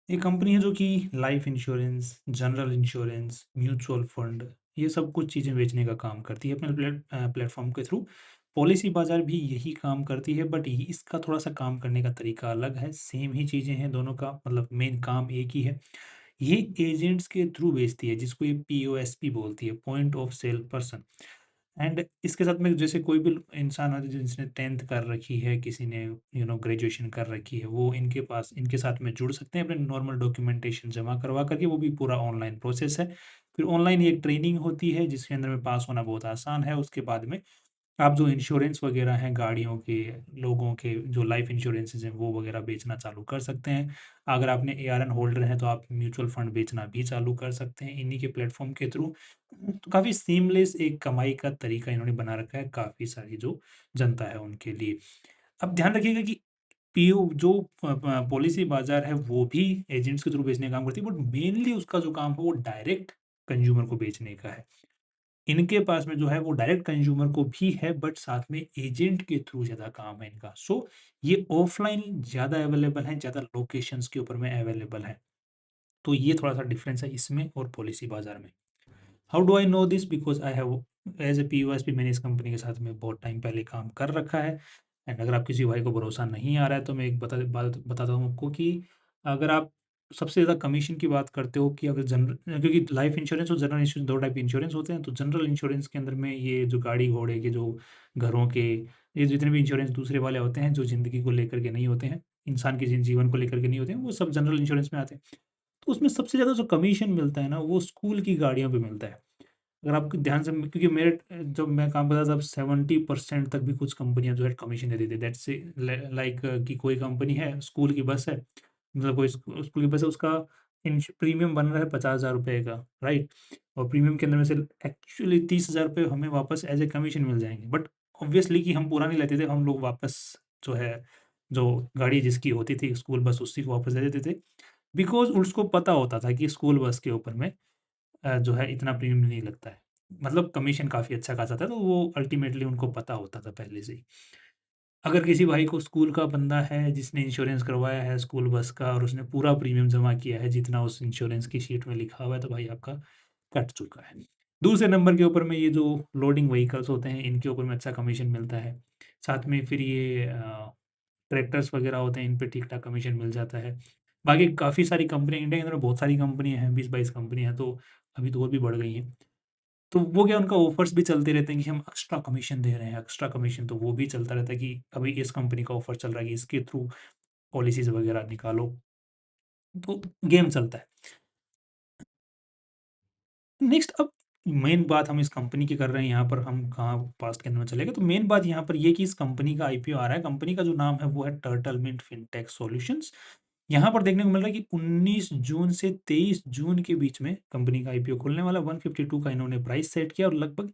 एक कंपनी है जो कि life insurance, general insurance, mutual fund ये सब कुछ चीज़ें बेचने का काम करती है अपने प्लेटफ़ॉर्म के थ्रू। पॉलिसी बाज़ार भी यही काम करती है बट ये इसका थोड़ा-सा काम करने का तरीका अलग है। सेम ही चीज़ें हैं दोनों का मतलब मेन काम एक ही है। ये एजेंट्स के थ्रू बेचती है जिसको ये पीओएसपी बोलती है, point of cell person. And इसके साथ में जैसे कोई भी इंसान है जिसने 10th कर रखी है, किसी ने ग्रेजुएशन कर रखी है, वो इनके पास इनके साथ में जुड़ सकते हैं अपने नॉर्मल डॉक्यूमेंटेशन जमा करवा करके, वो भी पूरा ऑनलाइन प्रोसेस है। फिर ऑनलाइन एक ट्रेनिंग होती है जिसके अंदर में पास होना बहुत आसान है। उसके बाद में आप जो इंश्योरेंस वगैरह हैं गाड़ियों के, लोगों के जो लाइफ इंश्योरेंसेज़ हैं वो वगैरह बेचना चालू कर सकते हैं। अगर आपने एआरएन होल्डर हैं तो आप म्यूचुअल फंड बेचना भी चालू कर सकते हैं इन्हीं के प्लेटफ़ॉर्म के थ्रू। तो काफ़ी सीमलेस एक कमाई का तरीका इन्होंने बना रखा है काफ़ी सारी जो जनता है उनके लिए। अब ध्यान रखिएगा कि पीओ जो पॉलिसी बाज़ार है वो भी एजेंट्स के थ्रू बेचने का काम करती है बट मेनली उसका जो काम है वो डायरेक्ट कंज़्यूमर को बेचने का है। इनके पास में जो है वो डायरेक्ट कंज्यूमर को भी है बट साथ में एजेंट के थ्रू ज़्यादा काम है इनका। सो ये ऑफ़लाइन ज़्यादा अवेलेबल है, ज़्यादा लोकेशंस के ऊपर में अवेलेबल है। तो ये थोड़ा-सा डिफ़रेंस है इसमें और पॉलिसी बाज़ार में। How do I know this? Because I have as a POSP मैंने इस कंपनी के साथ में बहुत टाइम पहले काम कर रखा है। एंड अगर आप किसी भाई को भरोसा नहीं आ रहा है तो मैं एक बात बताता हूँ आपको कि अगर आप सबसे ज़्यादा कमीशन की बात करते हो कि अगर जनरल क्योंकि लाइफ इंश्योरेंस और जनरल इंश्योरेंस 2 टाइप के इंश्योरेंस होते हैं, तो जनरल इंश्योरेंस के अंदर में ये जो गाड़ी-घोड़े के जो घरों के ये जितने भी इंश्योरेंस दूसरे वाले होते हैं जो ज़िंदगी को लेकर के नहीं होते हैं, इंसान के जीवन को लेकर के नहीं होते हैं, वो सब जनरल इंश्योरेंस में आते हैं। तो उसमें सबसे ज़्यादा जो कमीशन मिलता है ना, वो स्कूल की गाड़ियों पे मिलता है। अगर आपको ध्यान से क्योंकि जब मैं काम करता था तब 70% तक भी कुछ कंपनियाँ जो है कमीशन देती थी। दैट्स लाइक कि कोई कंपनी है, स्कूल की बस है, मतलब कोई स्कूल की बस है उसका प्रीमियम बन रहा है ₹50,000 का, राइट? और प्रीमियम के अंदर में से एक्चुअली ₹30,000 हमें वापस एज़ ए कमीशन मिल जाएँगे। बट ऑब्वियसली कि हम पूरा नहीं लेते थे, हम लोग वापस जो है, जो गाड़ी जिसकी होती थी स्कूल बस उसी को वापस दे देते थे। बिकॉज़ उसको पता होता था कि स्कूल बस के ऊपर में जो है इतना प्रीमियम नहीं लगता है। मतलब कमीशन काफ़ी अच्छा खासा था, तो वो अल्टीमेटली उनको पता होता था पहले से ही। अगर किसी भाई को स्कूल का बंदा है जिसने इंश्योरेंस करवाया है स्कूल बस का और उसने पूरा प्रीमियम जमा किया है जितना उस इंश्योरेंस की शीट में लिखा हुआ है, तो भाई आपका कट चुका है। दूसरे नंबर के ऊपर में ये जो लोडिंग व्हीकल्स होते हैं, इनके ऊपर में अच्छा कमीशन मिलता है। साथ में फिर ये ट्रैक्टर्स वगैरह होते हैं, इन पे ठीक-ठाक कमीशन मिल जाता है। बाकी काफ़ी सारी कंपनियाँ इंडिया के अंदर बहुत सारी कंपनियाँ हैं, 20-22 कंपनियाँ हैं, तो अभी तो और भी बढ़ गई हैं। तो वो क्या उनका ऑफ़र्स भी चलते रहते हैं कि हम एक्स्ट्रा कमीशन दे रहे हैं, एक्स्ट्रा कमीशन तो वो भी चलता रहता है कि अभी इस कंपनी का ऑफ़र चल रहा है कि इसके थ्रू पॉलिसीज़ वगैरह निकालो, तो गेम चलता है। नेक्स्ट अब मेन बात हम इस कंपनी की कर रहे हैं, यहाँ पर हम कहाँ पास्ट के अंदर में चले गए, तो मेन बात यहाँ पर ये कि इस कंपनी का आईपीओ आ रहा है, कंपनी का जो नाम है वो है टर्टलमिंट फिनटेक सॉल्यूशंस। यहाँ पर देखने को मिल रहा है कि 19 जून से 23 जून के बीच में कंपनी का आईपीओ खुलने वाला है, 152 का इन्होंने प्राइस सेट किया और लगभग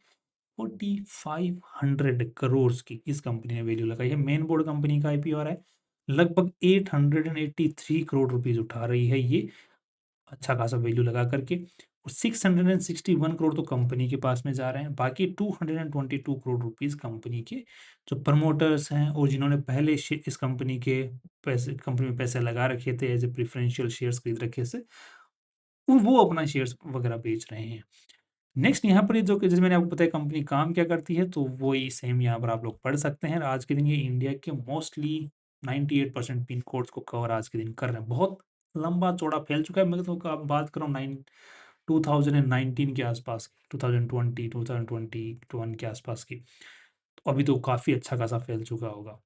4500 करोड़ की इस कंपनी ने वैल्यू लगाई है। मेन बोर्ड कंपनी का आईपीओ आ रहा है, लगभग 883 करोड़ रुपीज़ उठा रही है ये, अच्छा खासा वैल्यू लगा करके और 661 करोड़ तो कंपनी के पास में जा रहे हैं। बाकी 222 करोड़ रुपीज़ कंपनी के जो प्रमोटर्स हैं और जिन्होंने पहले इस कंपनी में पैसे लगा रखे थे एज़ ए प्रेफ़रेंशियल शेयर्स खरीद रखे से, वो अपना शेयर्स वगैरह बेच रहे हैं। नेक्स्ट यहाँ पर ये जो कि जैसे मैंने आपको बताया कंपनी काम क्या करती है, तो वही सेम यहाँ पर आप लोग पढ़ सकते हैं। आज के दिन ये इंडिया के मोस्टली 98% पिन कोड्स को कवर आज के दिन कर रहे हैं। बहुत लंबा-चौड़ा फैल चुका है। मैं तो आप बात कर रहा हूँ 2019 के आसपास की, 2020, 2021 के आसपास की। तो अभी तो काफ़ी अच्छा खासा फैल चुका होगा।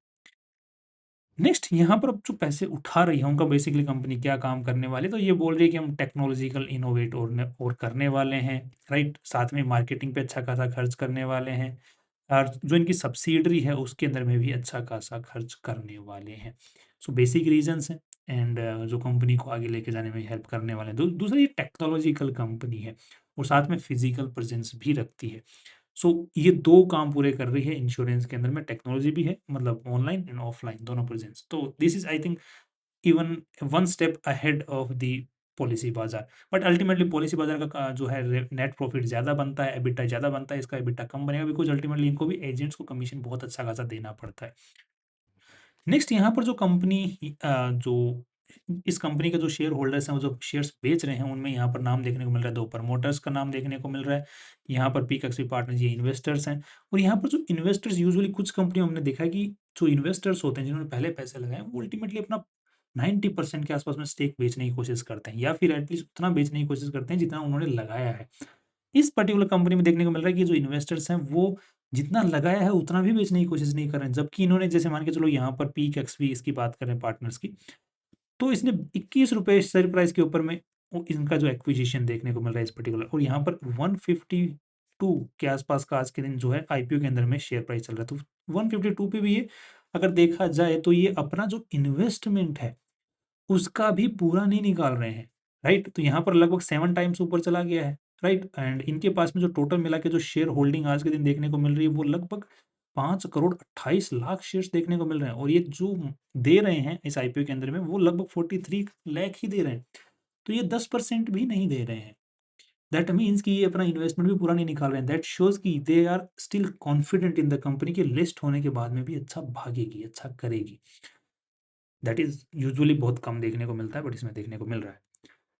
नेक्स्ट यहाँ पर अब जो पैसे उठा रही है उनका बेसिकली कंपनी क्या काम करने वाली है, तो ये बोल रही है कि हम टेक्नोलॉजिकल इनोवेट और करने वाले हैं, राइट? साथ में मार्केटिंग पे अच्छा खासा खर्च करने वाले हैं और जो इनकी सब्सिडरी है उसके अंदर में भी अच्छा खासा खर्च करने वाले हैं। सो बेसिक रीजंस हैं एंड जो कंपनी को आगे लेके जाने में हेल्प करने वाले हैं। दूसरा ये टेक्नोलॉजिकल कंपनी है और साथ में फिजिकल प्रेजेंस भी रखती है। सो ये 2 काम पूरे कर रही है इंश्योरेंस के अंदर में, टेक्नोलॉजी भी है मतलब ऑनलाइन एंड ऑफलाइन दोनों प्रेजेंस। तो this is I think even one step ahead of the policy बाज़ार। बट अल्टीमेटली पॉलिसी बाज़ार का जो है रे नेट प्रॉफिट ज़्यादा बनता है, एबिटा ज़्यादा बनता है, इसका एबिटा कम बनेगा बिकॉज़ अल्टीमेटली इनको भी एजेंट्स को कमीशन बहुत अच्छा खासा देना पड़ता है। नेक्स्ट यहाँ पर जो कंपनी जो इस कंपनी के जो शेयर होल्डर्स हैं, वो जो शेयर्स बेच रहे हैं, उनमें यहाँ पर नाम देखने को मिल रहा है, 2 प्रमोटर्स का नाम देखने को मिल रहा है। यहाँ पर पीकेएक्सपी पार्टनर्स ये इन्वेस्टर्स हैं और यहाँ पर जो इन्वेस्टर्स यूजुअली कुछ कंपनियों में हमने देखा है कि जो इन्वेस्टर्स होते हैं, जिन्होंने पहले पैसे लगाए हैं, वो अल्टीमेटली अपना 90% के आसपास में स्टेक बेचने की कोशिश करते हैं या फिर एटलीस्ट उतना बेचने की कोशिश करते हैं जितना उन्होंने लगाया है। इस पर्टिकुलर कंपनी में देखने को मिल रहा है कि जो इन्वेस्टर्स हैं, वो जितना लगाया है उतना भी बेचने की कोशिश नहीं कर रहे हैं। जबकि इन्होंने जैसे मान के चलो यहाँ पर पीकेएक्सपी इसकी बात करें पार्टनर्स की, तो इसने ₹21 शेयर प्राइस के ऊपर में वो इनका जो एक्विजिशन देखने को मिल रहा है इस पर्टिकुलर, और यहाँ पर 152 के आसपास का आज के दिन जो है आईपीओ के अंदर में शेयर प्राइस चल रहा है। तो 152 पे भी ये अगर देखा जाए तो ये अपना जो इन्वेस्टमेंट है उसका भी पूरा नहीं निकाल रहे हैं, राइट? तो यहाँ पर लगभग 7 टाइम्स ऊपर चला गया है, राइट? एंड इनके पास में जो टोटल मिला के जो शेयर होल्डिंग आज के दिन देखने को मिल रही है, वो लगभग 5 करोड़ 28 लाख शेयर्स देखने को मिल रहे हैं और ये जो दे रहे हैं इस आईपीओ के अंदर में, वो लगभग 43 लाख ही दे रहे हैं। तो ये 10% भी नहीं दे रहे हैं। दैट मीन्स कि ये अपना इन्वेस्टमेंट भी पूरा नहीं निकाल रहे हैं। दैट शोज़ कि they are still confident in the company कि लिस्ट होने के बाद में भी अच्छा भागेगी, अच्छा करेगी। दैट इज़ यूजुअली बहुत कम देखने को मिलता है, बट इसमें देखने को मिल रहा है।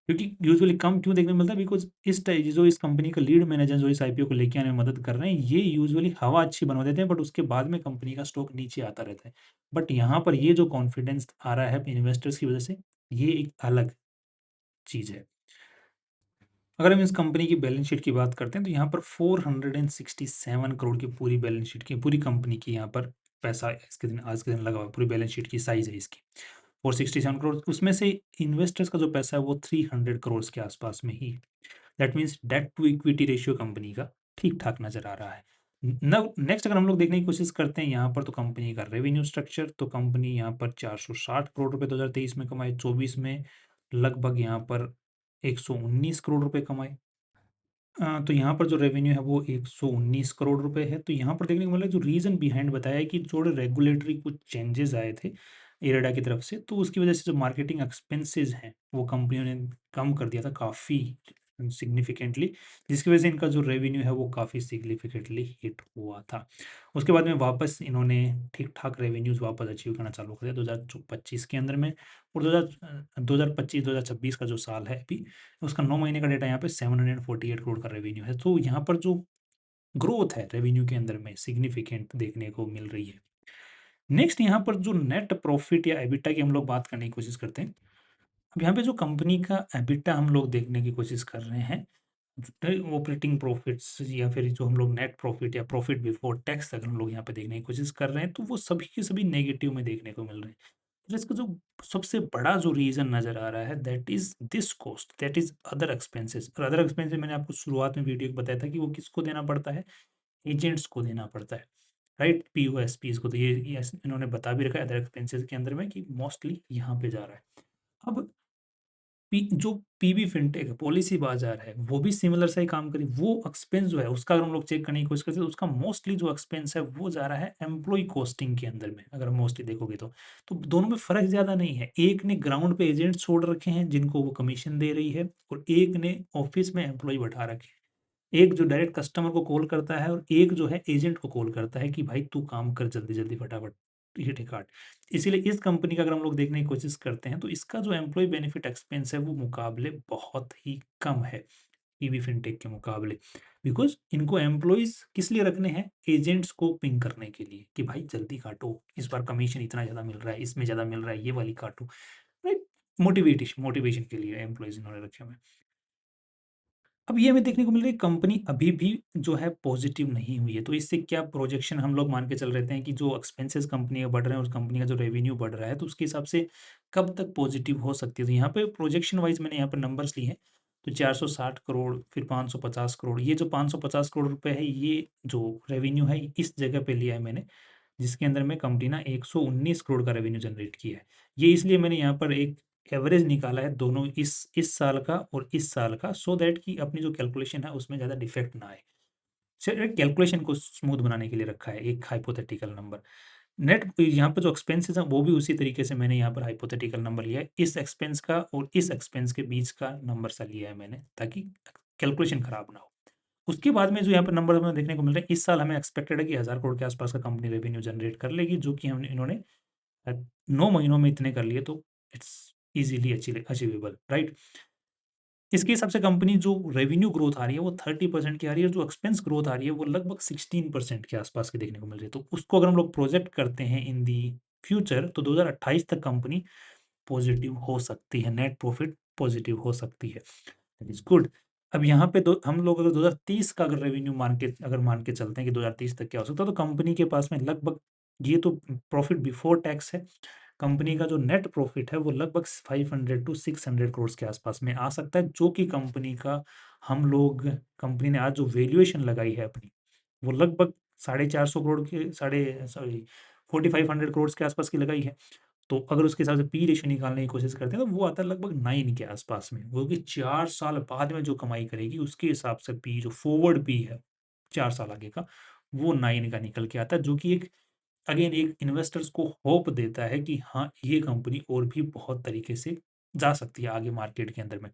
क्योंकि यूजुअली कम क्यों देखने को मिलता है? बिकॉज़ इस टाइ जो इस कंपनी का लीड मैनेजर जो इस आईपीओ को लेके आने में मदद कर रहे हैं, ये यूजुअली हवा अच्छी बनवा देते हैं, बट उसके बाद में कंपनी का स्टॉक नीचे आता रहता है। बट यहाँ पर ये जो कॉन्फिडेंस आ रहा है इन्वेस्टर्स की वजह से, ये एक अलग चीज़ है। अगर हम इस कंपनी की बैलेंस शीट की बात करते हैं, तो यहाँ पर 467 करोड़ की पूरी बैलेंस शीट की, पूरी कंपनी की यहाँ पर पैसा इसके दिन आज के दिन लगा हुआ है, पूरी बैलेंस शीट की साइज़ है इसकी। 467 करोड़, उसमें से इन्वेस्टर्स का जो पैसा है वो 300 करोड़ के आसपास में ही है। That means debt to equity ratio company का ठीक-ठाक नज़र आ रहा है। नव नेक्स्ट अगर हम लोग देखने की कोशिश करते हैं यहाँ पर, तो कंपनी का रेवेन्यू स्ट्रक्चर, तो कंपनी यहाँ पर 460 करोड़ रुपए 2023 में कमाए, 24 में लगभग यहाँ पर 119 करोड़ रुपए कमाए। तो यहाँ पर जो रेवेन्यू है वो 119 करोड़ रुपए है। तो यहाँ पर देखने को मिला जो रीज़न बिहाइंड बताया है कि थोड़े रेगुलेटरी कुछ चेंजेज़ आए थे इरेडा की तरफ से, तो उसकी वजह से जो मार्केटिंग एक्सपेंसेस हैं, वो कंपनियों ने कम कर दिया था काफ़ी सिग्निफिकेंटली, जिसकी वजह से इनका जो रेवेन्यू है वो काफ़ी सिग्निफिकेंटली हिट हुआ था। उसके बाद में वापस इन्होंने ठीक-ठाक रेवेन्यूज़ वापस अचीव करना चालू कर दिया 2025 के अंदर में, और 2025-2026 का जो साल है अभी, उसका 9 महीने का डेटा यहाँ पे 748 करोड़ का रेवेन्यू है। तो यहाँ पर जो ग्रोथ है रेवेन्यू के अंदर में सिग्निफिकेंट देखने को मिल रही है। नेक्स्ट यहाँ पर जो नेट प्रॉफिट या एबिटा की हम लोग बात करने की कोशिश करते हैं। अब यहाँ पे जो कंपनी का एबिटा हम लोग देखने की कोशिश कर रहे हैं, ऑपरेटिंग प्रॉफिट्स या फिर जो हम लोग नेट प्रॉफिट या प्रॉफिट बिफोर टैक्स अगर हम लोग यहाँ पे देखने की कोशिश कर रहे हैं, तो वो सभी के सभी नेगेटिव में देखने को मिल रहे हैं। तो इसका जो सबसे बड़ा जो रीज़न नज़र आ रहा है, that is this cost, that is other expenses. और अदर एक्सपेंसेस मैंने आपको शुरुआत में वीडियो में बताया था कि वो किसको देना पड़ता है, एजेंट्स को देना पड़ता है, राइट? पीओएसपीज़ को। तो ये इन्होंने बता भी रखा है अदर एक्सपेंसेस के अंदर में कि मोस्टली यहाँ पे जा रहा है। अब जो पीबी फिनटेक है, पॉलिसी बाज़ार है, वो भी सिमिलर सा ही काम करी। वो एक्सपेंस जो है उसका अगर हम लोग चेक करने की कोशिश करते हैं, तो उसका मोस्टली जो एक्सपेंस है वो जा रहा है एम्प्लॉयी कॉस्टिंग के अंदर में, अगर मोस्टली देखोगे तो। तो दोनों में फ़र्क ज़्यादा नहीं है। एक ने ग्राउंड पे एजेंट्स छोड़ रखे हैं जिनको वो कमीशन दे रही है, और एक ने ऑफ़िस में एम्प्लॉयी बैठा रखे हैं। एक जो डायरेक्ट कस्टमर को कॉल करता है और एक जो है एजेंट को कॉल करता है कि भाई तू काम कर जल्दी-जल्दी फटाफट, ये काट। इसीलिए इस कंपनी का अगर हम लोग देखने की कोशिश करते हैं, तो इसका जो एम्प्लॉयी बेनिफिट एक्सपेंस है वो मुकाबले बहुत ही कम है, ईवी फिनटेक के मुकाबले। बिकॉज़ इनको एम्प्लॉइज़ किस लिए रखने हैं? एजेंट्स को पिंग करने के लिए कि भाई जल्दी काटो, इस बार कमीशन इतना ज़्यादा मिल रहा है, इसमें ज़्यादा मिल रहा है, ये वाली काटो, राइट? मोटिवेशन के लिए एम्प्लॉइज़ इन्होंने रखे हुए हैं। अब ये हमें देखने को मिल रहा है कंपनी अभी भी जो है पॉजिटिव नहीं हुई है। तो इससे क्या प्रोजेक्शन हम लोग मान के चल रहे हैं कि जो एक्सपेंसेस कंपनी के बढ़ रहे हैं और कंपनी का जो रेवेन्यू बढ़ रहा है, तो उसके हिसाब से कब तक पॉजिटिव हो सकती है। तो यहाँ पे प्रोजेक्शन वाइज़ मैंने यहाँ पर नंबर्स लिए हैं। तो 460 करोड़, फिर 550 करोड़। ये जो 550 करोड़ रुपए है, ये जो रेवेन्यू है इस जगह पे लिया है मैंने, जिसके अंदर में कंपनी ना 119 करोड़ का रेवेन्यू जनरेट किया है। ये इसलिए मैंने यहाँ पर एक एवरेज निकाला है दोनों, इस साल का और इस साल का, सो दैट कि अपनी जो कैलकुलेशन है उसमें ज़्यादा डिफेक्ट ना आए। सिर्फ कैलकुलेशन को स्मूथ बनाने के लिए रखा है एक हाइपोथेटिकल नंबर। नेट यहाँ पे जो एक्सपेंसेस हैं वो भी उसी तरीके से मैंने यहाँ पर हाइपोथेटिकल नंबर लिया है। इस एक्सपेंस का और इस एक्सपेंस के बीच का नंबर सा लिया है मैंने, ताकि कैलकुलेशन खराब ना हो। उसके बाद में जो यहाँ पर नंबर हमें देखने को मिल रहा है, इस साल हमें एक्सपेक्टेड है कि 1000 करोड़ के आसपास का कंपनी रेवेन्यू जनरेट कर लेगी, जो कि हमने इन्होंने 9 महीनों में इतने कर लिए, तो इट्स ईज़िली अचीवेबल, राइट? इसके हिसाब से कंपनी जो रेवेन्यू ग्रोथ आ रही है वो 30% की आ रही है और जो एक्सपेंस ग्रोथ आ रही है वो लगभग 16% के आसपास की देखने को मिल रही है। तो उसको अगर हम लोग प्रोजेक्ट करते हैं इन दी फ्यूचर तो 2028 तक कंपनी पॉजिटिव हो सकती है, नेट प्रॉफिट पॉजिटिव हो सकती है। That is good. अब यहाँ पे दो हम लोग अगर 2030 का अगर रेवेन्यू मान के चलते हैं कि 2030 तक क्या हो सकता है, तो कंपनी के पास में लगभग ये तो प्रॉफिट बिफोर टैक्स है। कंपनी का जो नेट प्रॉफिट है वो लगभग 500 टू 600 करोड़ के आसपास में आ सकता है, जो कि कंपनी ने आज जो वैल्यूएशन लगाई है अपनी, वो लगभग साढ़े 400 करोड़ के साढ़े सॉरी 4500 करोड़ के आसपास की लगाई है। तो अगर उसके हिसाब से पी रेशियो निकालने की कोशिश करते हैं तो वो आता है लगभग 9 के आसपास में। वो कि 4 साल बाद में जो कमाई करेगी उसके हिसाब से पी जो फॉरवर्ड पी है 4 साल आगे का, वो 9 का निकल के आता है, जो कि एक अगेन एक इन्वेस्टर्स को होप देता है कि हाँ, ये कंपनी और भी बहुत तरीके से जा सकती है आगे मार्केट के अंदर में।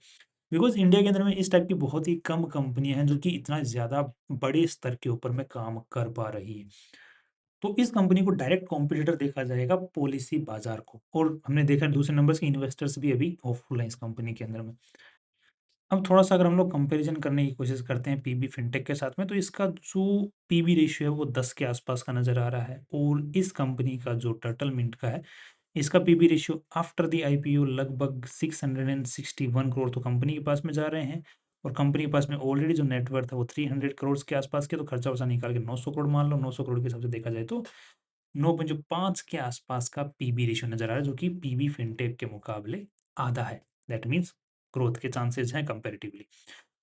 बिकॉज़ इंडिया के अंदर में इस टाइप की बहुत ही कम कंपनियाँ हैं जो कि इतना ज़्यादा बड़े स्तर के ऊपर में काम कर पा रही हैं। तो इस कंपनी को डायरेक्ट कॉम्पिटिटर देखा जाएगा पॉलिसी बाज़ार को, और हमने देखा दूसरे नंबर्स के इन्वेस्टर्स भी अभी होपफुल हैं इस कंपनी के अंदर में। अब थोड़ा-सा अगर हम लोग कंपैरिज़न करने की कोशिश करते हैं पीबी फिनटेक के साथ में, तो इसका जो पीबी रेशियो है वो 10 के आसपास का नज़र आ रहा है, और इस कंपनी का जो टर्टल मिंट का है, इसका PB ratio after the IPO लगभग 661 करोड़ तो कंपनी के पास में जा रहे हैं, और कंपनी के पास में ऑलरेडी जो नेट वर्थ है वो 300 करोड़ के आसपास के, तो खर्चा-वर्चा निकाल के 900 करोड़ मान लो, 900 करोड़ के हिसाब से देखा जाए तो 9.5 के आसपास का पीबी रेशियो नज़र आ रहा है, जो कि पीबी फिनटेक के मुकाबले आधा है। दैट मीन्स ग्रोथ के चांसेस हैं कंपैरेटिवली।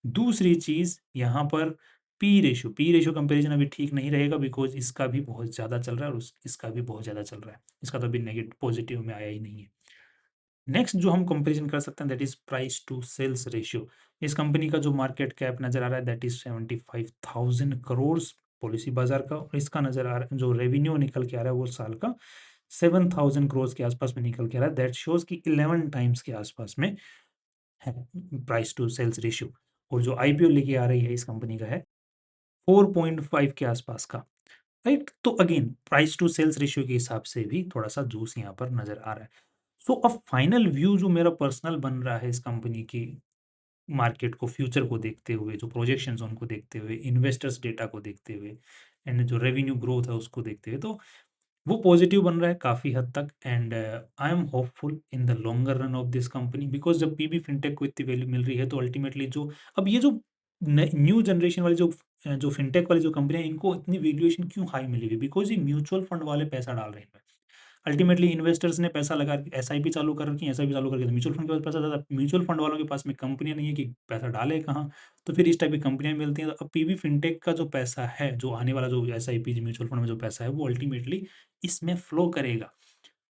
दूसरी चीज़ यहाँ पर पी रेशियो कंपैरिज़न अभी ठीक नहीं रहेगा, बिकॉज़ इसका भी बहुत ज़्यादा चल रहा है और इसका भी बहुत ज़्यादा चल रहा है। इसका तो अभी पॉज़िटिव में आया ही नहीं है। नेक्स्ट जो हम कंपैरिज़न कर सकते हैं that is price to sales ratio. इस कंपनी का जो मार्केट कैप नज़र आ रहा है दैट इज़ 75,000 करोड़ पॉलिसी बाज़ार का, और इसका नज़र आ रहा जो रेवेन्यू निकल के आ रहा है वो साल का 7,000 करोड़ के आसपास में निकल के आ रहा है। दैट शोज़ कि 11 टाइम्स के आसपास में है प्राइस टू सेल्स रेशियो, और जो आईपीओ लेके आ रही है इस कंपनी का है 4.5 के आसपास का, राइट? तो again price to sales ratio के हिसाब से भी थोड़ा-सा जूस यहाँ पर नज़र आ रहा है। सो अब फाइनल व्यू जो मेरा पर्सनल बन रहा है इस कंपनी की मार्केट को, फ्यूचर को देखते हुए, जो प्रोजेक्शंस हैं उनको देखते हुए, इन्वेस्टर्स डेटा को देखते हुए एंड जो रेवेन्यू ग्रोथ है उसको देखते हुए, तो वो पॉजिटिव बन रहा है काफ़ी हद तक, and I am hopeful in the longer run of this company, because जब पीबी फिनटेक को इतनी वैल्यू मिल रही है तो अल्टीमेटली जो अब ये जो न्यू जनरेशन वाली जो फिनटेक वाली जो कंपनियाँ, इनको इतनी वैल्यूएशन क्यों हाई मिली हुई है? बिकॉज़ ये म्यूचुअल फंड वाले पैसा डाल रहे हैं इनमें। अल्टीमेटली इन्वेस्टर्स ने पैसा लगा के एसआईपी चालू कर रखी है, एसआईपी चालू करके म्यूचुअल फंड के पास पैसा ज़्यादा, म्यूचुअल फंड वालों के पास में कंपनियाँ नहीं है कि पैसा डाले कहाँ? तो फिर इस टाइप की कंपनियाँ मिलती हैं। तो अब पीबी फिनटेक का जो पैसा है, जो आने वाला जो एसआईपी म्यूचुअल फंड में जो पैसा है, वो अल्टीमेटली इसमें फ्लो करेगा,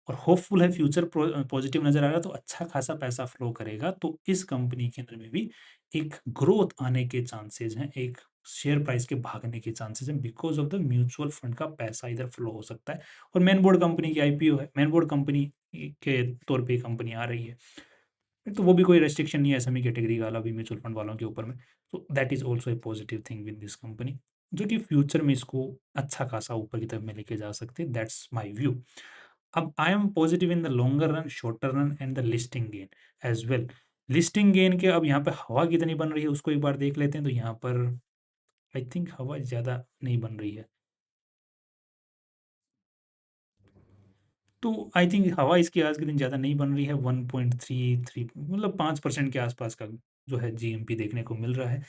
और होपफुल है फ्यूचर पॉजिटिव नज़र आ रहा है, तो अच्छा खासा पैसा फ्लो करेगा। तो इस कंपनी के अंदर में भी एक ग्रोथ आने के चांसेज़ हैं, एक शेयर प्राइस के भागने के चांसेज़ हैं, because of the mutual fund का पैसा इधर फ्लो हो सकता है, और मेन बोर्ड कंपनी की आईपीओ है, मेन बोर्ड कंपनी के तौर पे ये कंपनी आ रही है। तो वो भी कोई रेस्ट्रिक्शन नहीं है एसएमई कैटेगरी वाला भी म्यूचुअल फंड वालों के ऊपर में। तो that is also a positive thing with this company, जो कि फ्यूचर में इसको अच्छा खासा ऊपर की तरफ में लेके जा सकते हैं। That's my view. अब I am positive in the longer run, shorter run and the listing gain as well. Listing gain के अब यहाँ पे हवा कितनी बन रही है उसको एक बार देख लेते हैं, तो यहाँ पर आई थिंक हवा ज़्यादा नहीं बन रही है। तो आई थिंक हवा इसकी आज के दिन ज़्यादा नहीं बन रही है, 1.33 मतलब 5% के आसपास का जो है जीएमपी देखने को मिल रहा है।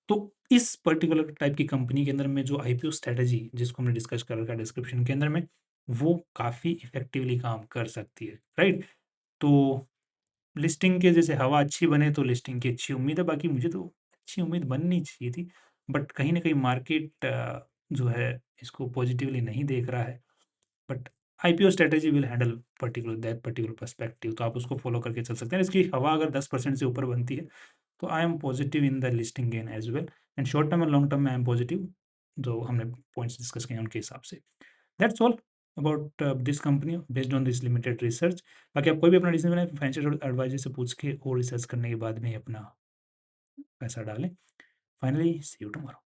तो इस पर्टिकुलर टाइप की कंपनी के अंदर में जो आईपीओ स्ट्रैटेजी जिसको हमने डिस्कस कर रखा है डिस्क्रिप्शन के अंदर में, वो काफ़ी इफ़ेक्टिवली काम कर सकती है, राइट? तो लिस्टिंग के जैसे हवा अच्छी बने तो लिस्टिंग की अच्छी उम्मीद है, बाकी मुझे तो अच्छी उम्मीद बननी चाहिए थी। बट कहीं न कहीं मार्केट जो है इसको पॉज़िटिवली नहीं देख रहा है। But IPO strategy will handle particular perspective, तो आप उसको फ़ॉलो करके चल सकते हैं। इसकी हवा अगर 10% से ऊपर बनती है, तो I am positive in the listing gain as well, and short term and long term में आई एम पॉज़िटिव, जो हमने पॉइंट्स डिस्कस किए हैं उनके हिसाब से। That's all about this company based on this limited research. बाकी आप कोई भी अपना डिसीजन बनाएँ फाइनेंशियल एडवाइज़र से पूछ के और रिसर्च करने के बाद में ही अपना पैसा डालें। Finally see you tomorrow.